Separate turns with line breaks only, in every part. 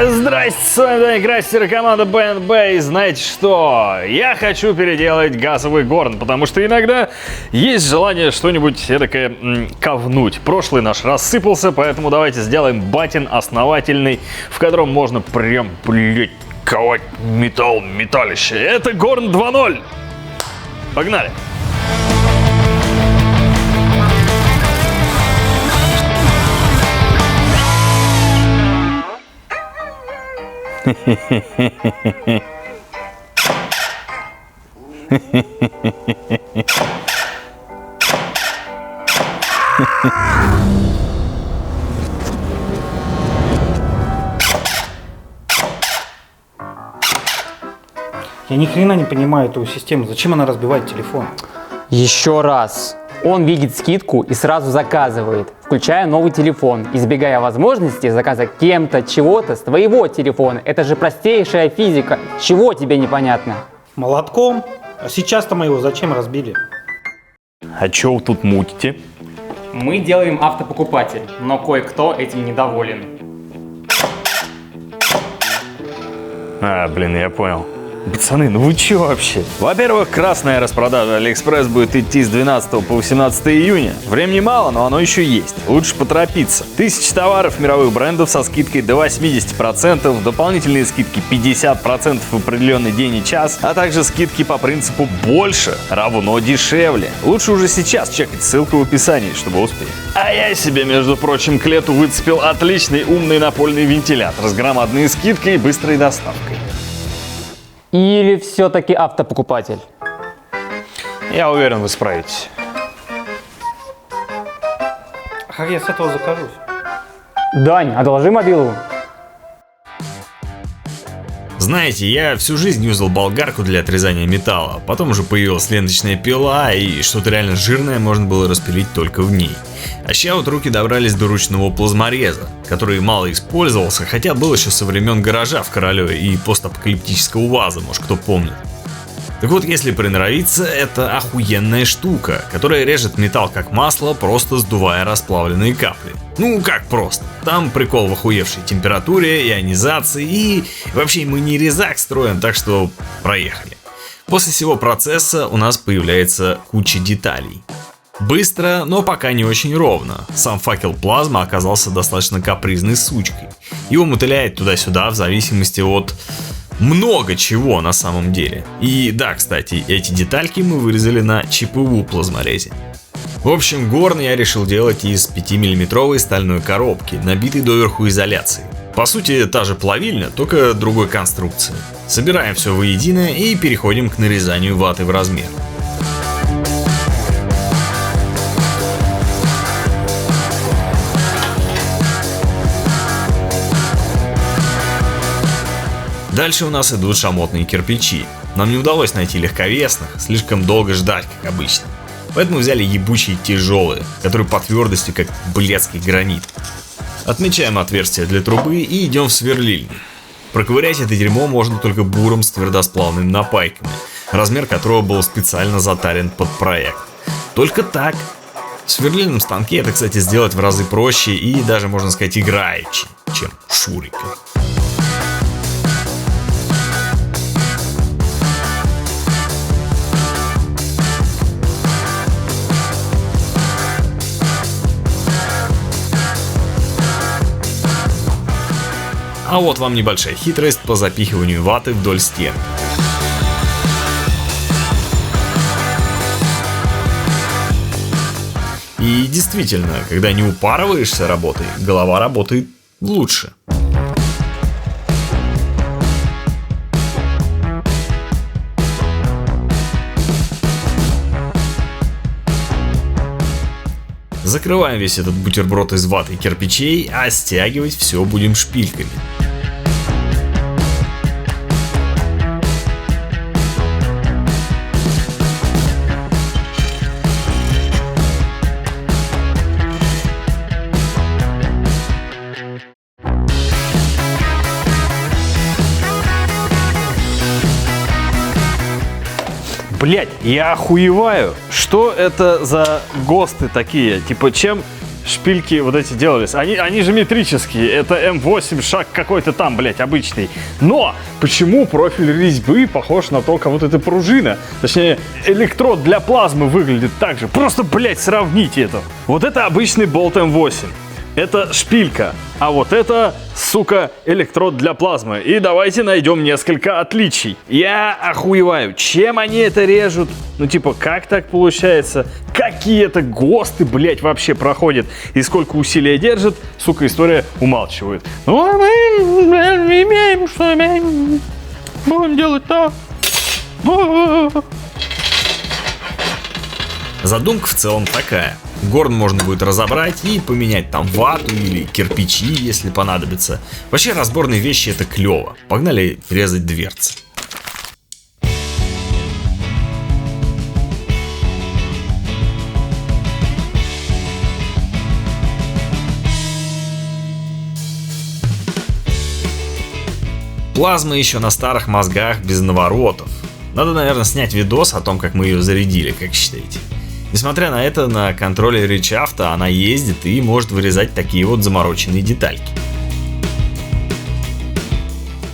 Здрасте, с вами Даня Крастер и команда БНБ. И знаете что? Я хочу переделать газовый горн, потому что иногда есть желание что-нибудь эдакое ковнуть. Прошлый наш рассыпался, поэтому давайте сделаем батин основательный, в котором можно прям, ковать металлище. Это горн 2.0. Погнали!
Я ни хрена не понимаю эту систему. Зачем она разбивает телефон?
Еще раз. Он видит скидку и сразу заказывает, включая новый телефон, избегая возможности заказа кем-то чего-то с твоего телефона. Это же простейшая физика. Чего тебе непонятно?
Молотком? А сейчас-то мы его зачем разбили?
А чё вы тут мутите?
Мы делаем автопокупатель, но кое-кто этим недоволен.
Я понял. Пацаны, ну вы чё вообще? Во-первых, красная распродажа Алиэкспресс будет идти с 12 по 18 июня. Времени мало, но оно еще есть. Лучше поторопиться. 1000 товаров мировых брендов со скидкой до 80%, дополнительные скидки 50% в определенный день и час, а также скидки по принципу «больше равно дешевле». Лучше уже сейчас чекать ссылку в описании, чтобы успеть. А я себе, между прочим, к лету выцепил отличный умный напольный вентилятор с громадной скидкой и быстрой доставкой.
Или все-таки автопокупатель?
Я уверен, вы справитесь.
А как я с этого закажусь?
Дань, одолжи мобилу.
Знаете, я всю жизнь юзал болгарку для отрезания металла, потом уже появилась ленточная пила, и что-то реально жирное можно было распилить только в ней. А сейчас вот руки добрались до ручного плазмореза, который мало использовался, хотя был еще со времен гаража в Королеве и постапокалиптического УАЗа, может кто помнит. Так вот, если приноровиться, это охуенная штука, которая режет металл как масло, просто сдувая расплавленные капли. Ну как просто? Там прикол в охуевшей температуре, ионизации и вообще мы не резак строим, так что проехали. После всего процесса у нас появляется куча деталей. Быстро, но пока не очень ровно. Сам факел плазма оказался достаточно капризной сучкой. Его мотыляет туда-сюда в зависимости от много чего на самом деле. И да, кстати, эти детальки мы вырезали на ЧПУ плазморезе. В общем, горн я решил делать из 5-миллиметровой стальной коробки, набитой доверху изоляцией. По сути, та же плавильня, только другой конструкции. Собираем все воедино и переходим к нарезанию ваты в размер. Дальше у нас идут шамотные кирпичи. Нам не удалось найти легковесных, слишком долго ждать, как обычно. Поэтому взяли ебучие тяжелые, которые по твердости как блядский гранит. Отмечаем отверстие для трубы и идем в сверлильню. Проковырять это дерьмо можно только буром с твердосплавными напайками, размер которого был специально затарен под проект. Только так. В сверлильном станке это, кстати, сделать в разы проще и даже, можно сказать, играючи, чем шуриком. А вот вам небольшая хитрость по запихиванию ваты вдоль стен. И действительно, когда не упарываешься работой, голова работает лучше. Закрываем весь этот бутерброд из ваты и кирпичей, а стягивать все будем шпильками.
Блять, я охуеваю. Что это за ГОСТы такие? Типа, чем шпильки вот эти делались. Они же метрические. Это М8 шаг какой-то там, блядь, обычный. Но почему профиль резьбы похож на то, как вот эта пружина? Точнее, электрод для плазмы выглядит так же. Просто, блядь, сравните это. Вот это обычный болт М8. Это шпилька, а вот это, сука, электрод для плазмы. И давайте найдем несколько отличий. Я охуеваю, чем они это режут? Ну, типа, как так получается? Какие это ГОСТы, блядь, вообще проходят? И сколько усилия держит? Сука, история умалчивает. Ну, а мы имеем, что имеем. Будем делать так.
Задумка в целом такая. Горн можно будет разобрать и поменять там вату или кирпичи, если понадобится. Вообще разборные вещи это клево. Погнали резать дверцы. Плазма еще на старых мозгах без наворотов. Надо, наверное, снять видос о том, как мы ее зарядили, как считаете. Несмотря на это, на контроллере Чафта она ездит и может вырезать такие вот замороченные детальки.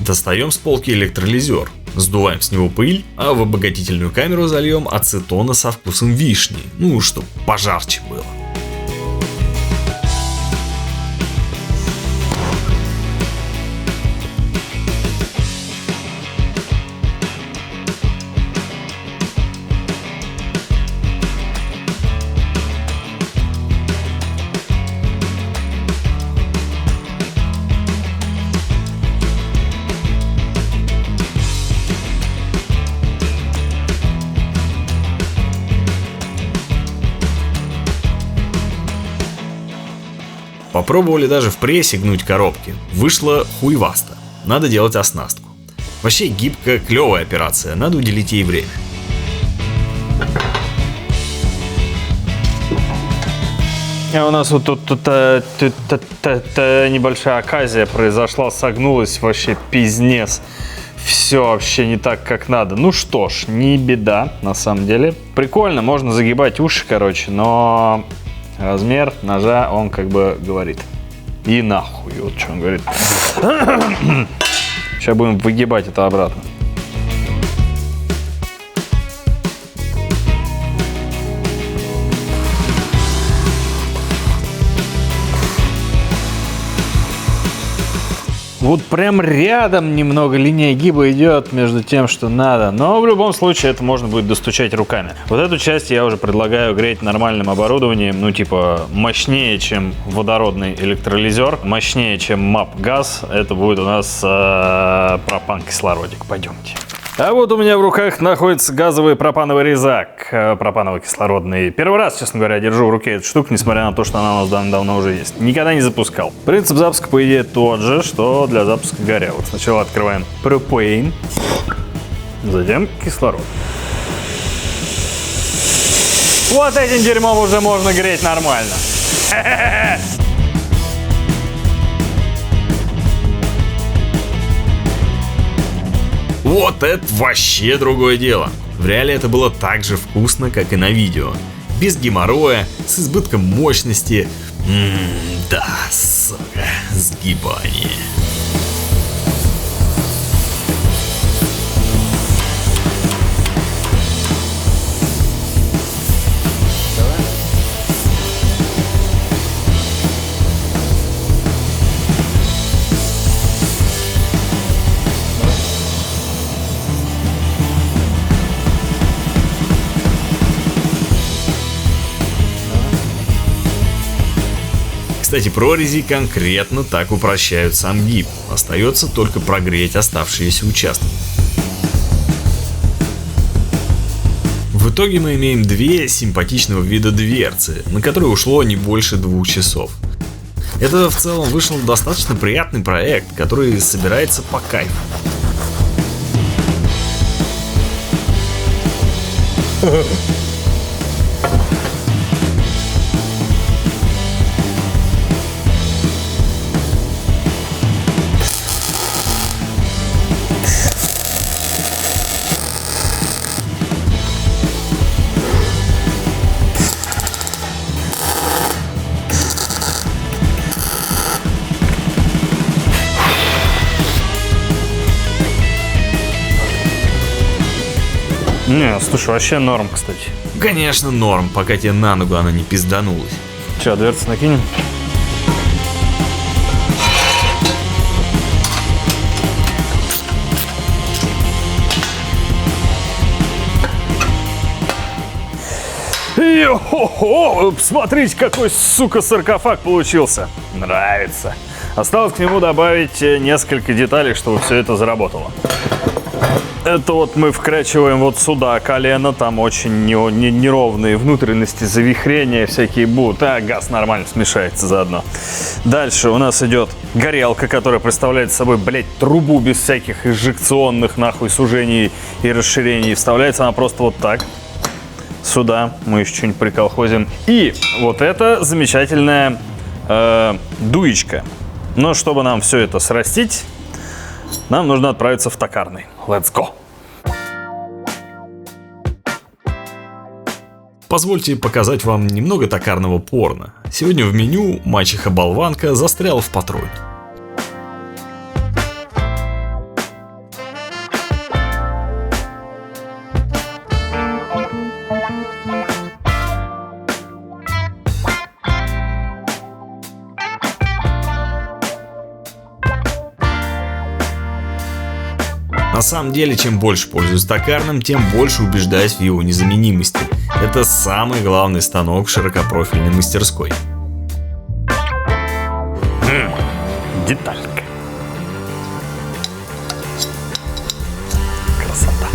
Достаем с полки электролизер, сдуваем с него пыль, а в обогатительную камеру зальем ацетона со вкусом вишни, ну, чтобы пожарче было. Попробовали даже в прессе гнуть коробки. Вышло хуйвасто. Надо делать оснастку. Вообще гибкая, клевая операция. Надо уделить ей время.
У нас вот тут небольшая оказия произошла, согнулась вообще пиздец. Все вообще не так, как надо. Ну что ж, не беда, на самом деле. Прикольно, можно загибать уши, короче, но размер ножа, он как бы говорит. И нахуй, вот что он говорит. Сейчас будем выгибать это обратно. Вот прям рядом немного линия гиба идет между тем, что надо. Но в любом случае это можно будет достучать руками. Вот эту часть я уже предлагаю греть нормальным оборудованием. Ну типа мощнее, чем водородный электролизер. Мощнее, чем МАП-газ. Это будет у нас пропан-кислородик. Пойдемте. А вот у меня в руках находится газовый пропановый резак, пропаново-кислородный. Первый раз, честно говоря, держу в руке эту штуку, несмотря на то, что она у нас давно уже есть. Никогда не запускал. Принцип запуска, по идее, тот же, что для запуска горелок. Сначала открываем пропейн, затем кислород. Вот этим дерьмом уже можно греть нормально.
Вот это вообще другое дело. В реале это было так же вкусно, как и на видео. Без геморроя, с избытком мощности. Да, сука, сгибание. Кстати, прорези конкретно так упрощают сам гиб. Остается только прогреть оставшиеся участки. В итоге мы имеем две симпатичного вида дверцы, на которые ушло не больше 2 часов. Это в целом вышел достаточно приятный проект, который собирается по кайфу.
Не, слушай, вообще норм, кстати.
Конечно, норм, пока тебе на ногу она не пизданулась.
Че, дверцы накинем? Йо-хо-хо! Посмотрите, какой, сука, саркофаг получился. Нравится. Осталось к нему добавить несколько деталей, чтобы все это заработало. Это вот мы вкрачиваем вот сюда колено, там очень неровные внутренности, завихрения всякие будут, а газ нормально смешается заодно. Дальше у нас идет горелка, которая представляет собой, блять, трубу без всяких инжекционных нахуй сужений и расширений. Вставляется она просто вот так. Сюда мы еще что-нибудь приколхозим. И вот это замечательная дуечка. Но чтобы нам все это срастить, нам нужно отправиться в токарный. Let's go!
Позвольте показать вам немного токарного порно. Сегодня в меню мачеха-болванка застряла в патроне. На самом деле, чем больше пользуюсь токарным, тем больше убеждаюсь в его незаменимости. Это самый главный станок в широкопрофильной мастерской.
Деталька. Красота.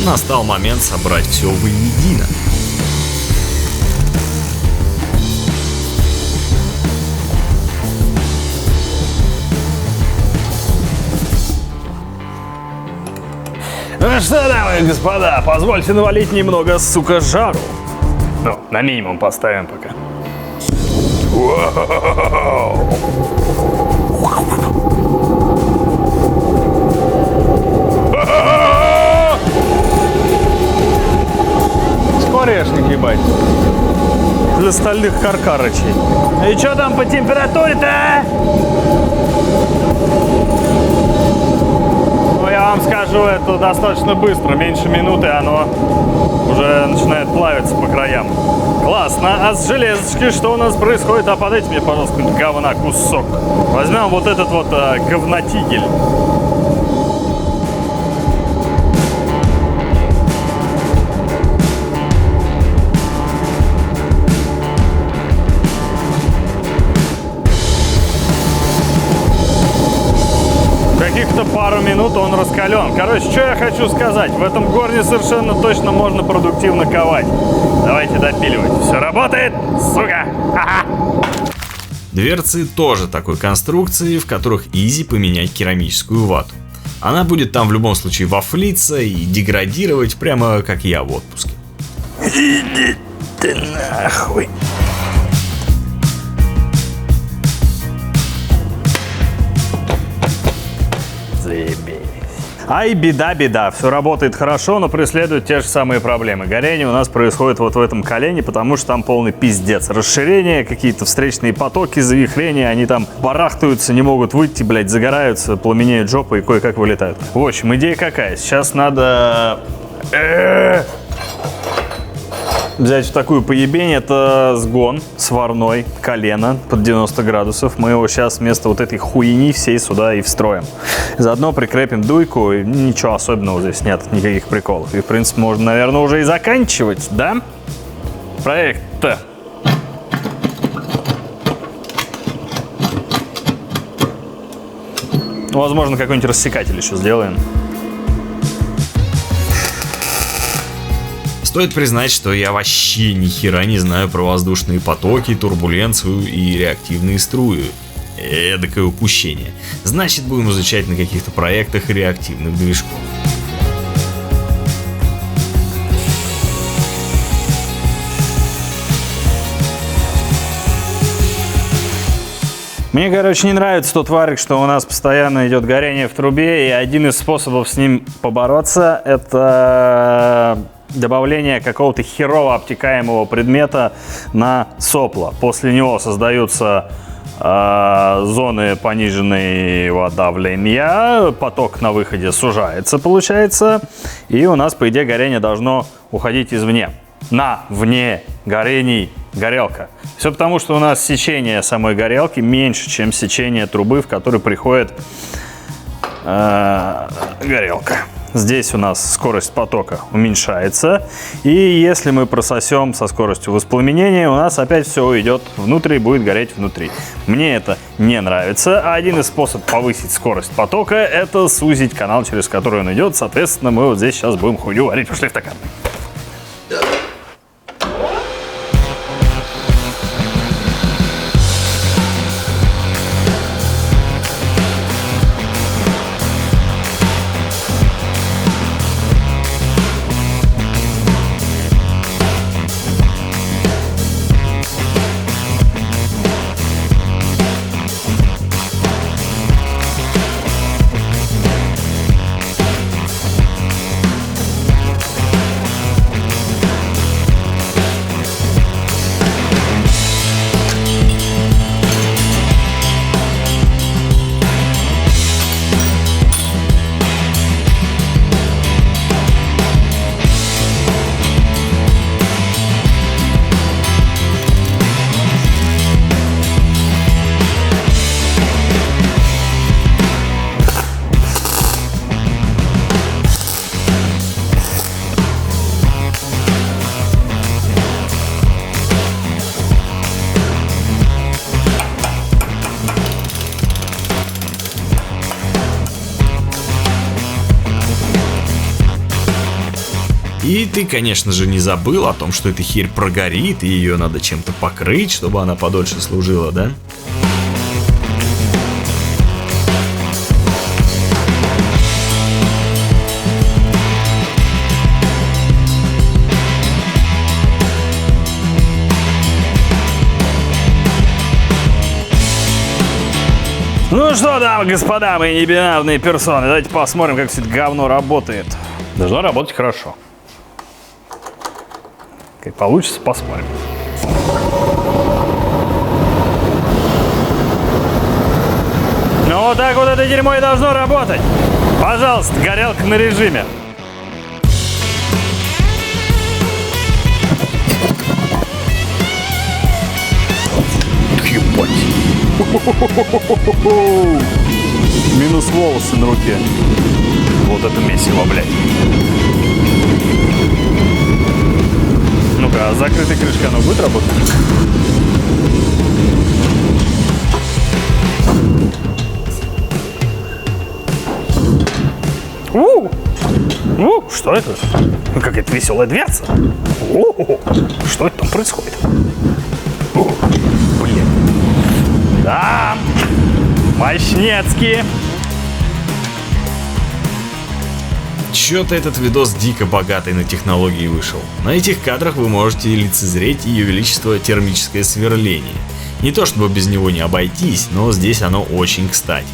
Настал момент собрать все воедино.
Ну что, дамы и господа, позвольте навалить немного, сука, жару. Ну, на минимум поставим пока. Скворечник, ебать. Для стальных каркарычей. И что там по температуре-то, а? Ну, я вам скажу, это достаточно быстро. Меньше минуты оно уже начинает плавиться по краям. Классно. А с железочкой что у нас происходит? А подайте мне, пожалуйста, говна кусок. Возьмем вот этот вот говнотигель. Каких-то пару минут он раскален. Короче, что я хочу сказать. В этом горне совершенно точно можно продуктивно ковать. Давайте допиливать. Все работает, сука! Ха-ха!
Дверцы тоже такой конструкции, в которых изи поменять керамическую вату. Она будет там в любом случае вафлиться и деградировать, прямо как я в отпуске.
Иди ты нахуй. Ай, беда, все работает хорошо, но преследуют те же самые проблемы. Горение у нас происходит вот в этом колене, потому что там полный пиздец. Расширение, какие-то встречные потоки, завихрения, они там барахтаются, не могут выйти, блядь, загораются, пламенеют жопы и кое-как вылетают. В общем, идея какая? Сейчас надо... взять в такую поебень, это сгон сварной, колено под 90 градусов. Мы его сейчас вместо вот этой хуйни всей сюда и встроим. Заодно прикрепим дуйку, и ничего особенного здесь нет, никаких приколов. И в принципе можно, наверное, уже и заканчивать, да? Проект-то. Возможно, какой-нибудь рассекатель еще сделаем.
Стоит признать, что я вообще ни хера не знаю про воздушные потоки, турбуленцию и реактивные струи. Эдакое упущение. Значит, будем изучать на каких-то проектах реактивных движков.
Мне, короче, не нравится тот варик, что у нас постоянно идет горение в трубе, и один из способов с ним побороться – это добавление какого-то херово обтекаемого предмета на сопло. После него создаются зоны пониженного давления, поток на выходе сужается, получается, и у нас, по идее, горение должно уходить извне. На вне горений горелка. Все потому, что у нас сечение самой горелки меньше, чем сечение трубы, в которую приходит горелка. Здесь у нас скорость потока уменьшается, и если мы прососем со скоростью воспламенения, у нас опять все уйдет внутрь и будет гореть внутри. Мне это не нравится, а один из способов повысить скорость потока – это сузить канал, через который он идет. Соответственно, мы вот здесь сейчас будем хуйню варить. Пошли в стакан.
И ты, конечно же, не забыл о том, что эта херь прогорит, и ее надо чем-то покрыть, чтобы она подольше служила, да?
Ну что, дамы и господа, мои небинарные персоны, давайте посмотрим, как все это говно работает. Должно работать хорошо. Как получится, посмотрим. Ну вот так вот это дерьмо и должно работать. Пожалуйста, горелка на режиме. Ебать. Минус волосы на руке. Вот это месиво, блядь. Ну-ка, а закрытой крышкой оно будет работать? Что это? Какая-то веселая дверца. Что это там происходит? Блин. Да, мощнецкие.
Чё-то этот видос дико богатый на технологии вышел. На этих кадрах вы можете лицезреть Ее Величество термическое сверление. Не то чтобы без него не обойтись, но здесь оно очень кстати.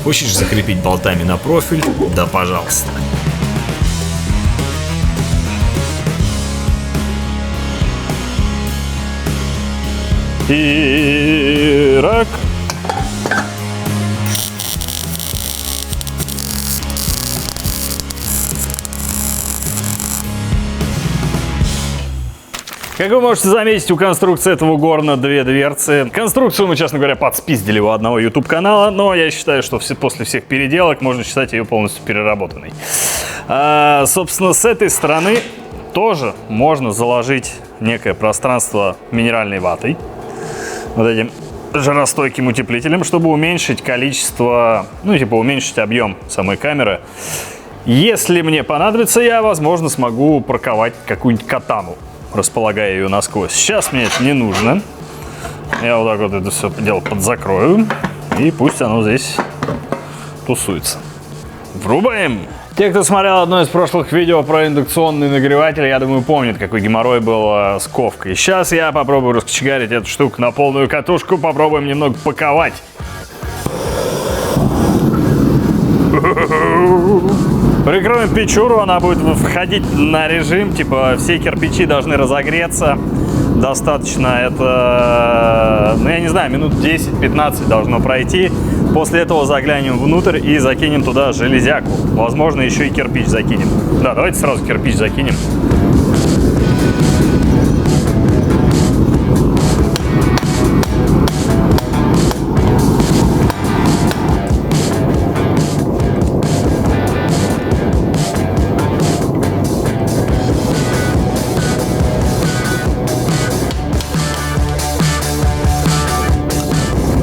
Хочешь закрепить болтами на профиль? Да пожалуйста.
Ирак. Как вы можете заметить, у конструкции этого горна две дверцы. Конструкцию мы, честно говоря, подспиздили у одного YouTube канала, но я считаю, что после всех переделок можно считать ее полностью переработанной. Собственно, с этой стороны тоже можно заложить некое пространство минеральной ватой, вот этим жаростойким утеплителем, чтобы уменьшить количество, ну, типа уменьшить объем самой камеры. Если мне понадобится, я, возможно, смогу парковать какую-нибудь катану, располагая ее насквозь. Сейчас мне это не нужно. Я вот так вот это все дело подзакрою, и пусть оно здесь тусуется. Врубаем! Те, кто смотрел одно из прошлых видео про индукционный нагреватель, я думаю, помнят, какой геморрой был с ковкой. Сейчас я попробую раскочегарить эту штуку на полную катушку, попробуем немного паковать. Прикроем печуру, она будет входить на режим, типа все кирпичи должны разогреться. Достаточно, это, ну я не знаю, минут 10-15 должно пройти. После этого заглянем внутрь и закинем туда железяку. Возможно, еще и кирпич закинем. Да, давайте сразу кирпич закинем.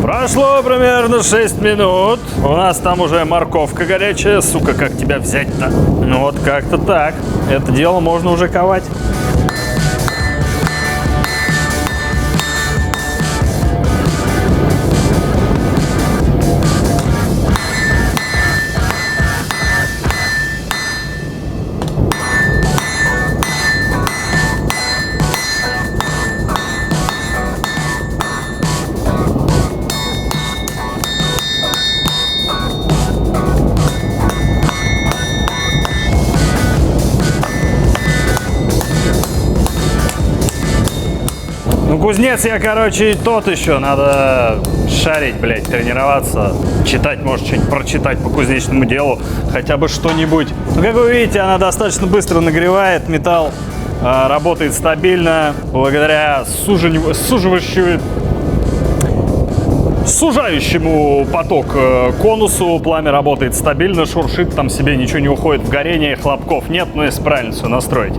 Прошло примерно 6 минут. У нас там уже морковка горячая. Сука, как тебя взять-то? Ну вот как-то так. Это дело можно уже ковать. Ну, кузнец я, короче, тот еще. Надо шарить, блядь, тренироваться. Читать, может, что-нибудь прочитать по кузнечному делу. Хотя бы что-нибудь. Ну, как вы видите, она достаточно быстро нагревает. Металл работает стабильно. Благодаря сужающему поток конусу пламя работает стабильно, шуршит там себе, ничего не уходит в горение, хлопков нет, но если правильно все настроить.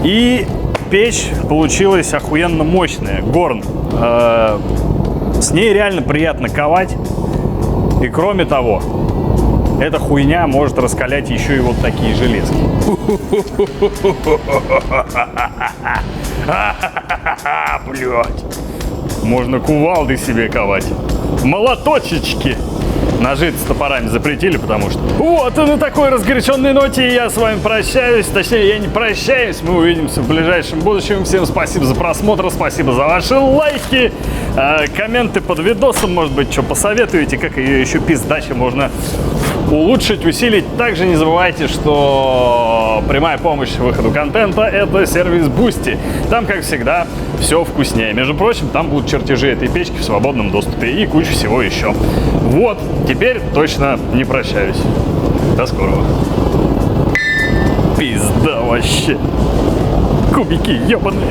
И печь получилась охуенно мощная, горн. С ней реально приятно ковать. И кроме того, эта хуйня может раскалять еще и вот такие железки. Блять. Можно кувалды себе ковать. Молоточечки. Ножи с топорами запретили, потому что... Вот, и на такой разгоряченной ноте я с вами прощаюсь. Точнее, я не прощаюсь. Мы увидимся в ближайшем будущем. Всем спасибо за просмотр, спасибо за ваши лайки, комменты под видосом. Может быть, что посоветуете, как ее еще пиздача можно улучшить, усилить. Также не забывайте, что прямая помощь выходу контента — это сервис Boosty. Там, как всегда, все вкуснее. Между прочим, там будут чертежи этой печки в свободном доступе и куча всего еще. Вот, теперь точно не прощаюсь. До скорого. Пизда вообще. Кубики ебаные.